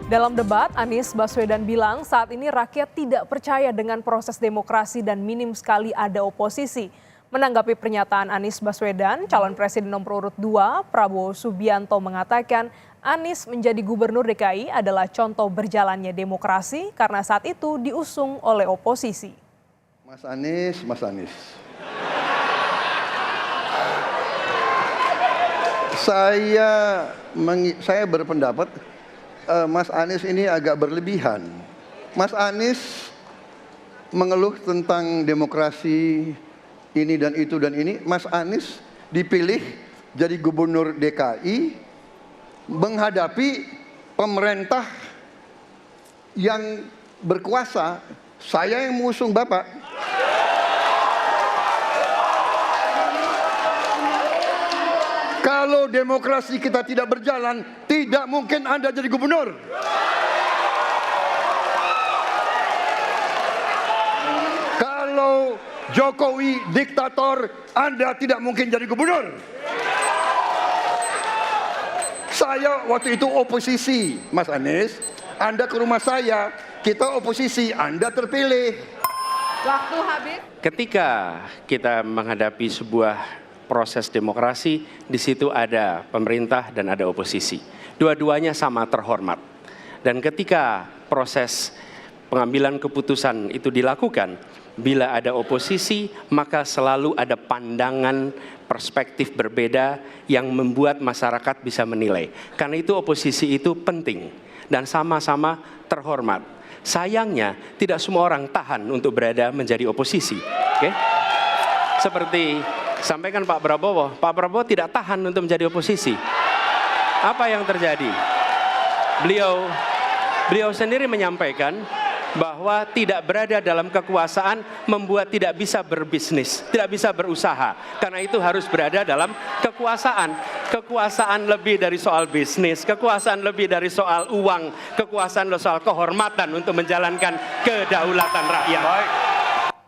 Dalam debat, Anies Baswedan bilang saat ini rakyat tidak percaya dengan proses demokrasi dan minim sekali ada oposisi. Menanggapi pernyataan Anies Baswedan, calon presiden nomor urut 2, Prabowo Subianto mengatakan Anies menjadi gubernur DKI adalah contoh berjalannya demokrasi karena saat itu diusung oleh oposisi. Mas Anies. Saya berpendapat Mas Anies ini agak berlebihan. Mas Anies mengeluh tentang demokrasi ini dan itu dan ini. Mas Anies dipilih jadi gubernur DKI menghadapi pemerintah yang berkuasa. Saya yang mengusung Bapak. Kalau demokrasi kita tidak berjalan, tidak mungkin Anda jadi gubernur. Kalau Jokowi diktator, Anda tidak mungkin jadi gubernur. Saya waktu itu oposisi, Mas Anies. Anda ke rumah saya, kita oposisi, Anda terpilih. Waktu habis. Ketika kita menghadapi sebuah proses demokrasi, di situ ada pemerintah dan ada oposisi. Dua-duanya sama terhormat. Dan ketika proses pengambilan keputusan itu dilakukan, bila ada oposisi, maka selalu ada pandangan perspektif berbeda yang membuat masyarakat bisa menilai. Karena itu oposisi itu penting dan sama-sama terhormat. Sayangnya tidak semua orang tahan untuk berada menjadi oposisi. Okay? Seperti sampaikan Pak Prabowo tidak tahan untuk menjadi oposisi. Apa yang terjadi? Beliau sendiri menyampaikan bahwa tidak berada dalam kekuasaan membuat tidak bisa berbisnis, tidak bisa berusaha. Karena itu harus berada dalam kekuasaan. Kekuasaan lebih dari soal bisnis, kekuasaan lebih dari soal uang, kekuasaan soal kehormatan untuk menjalankan kedaulatan rakyat. Baik.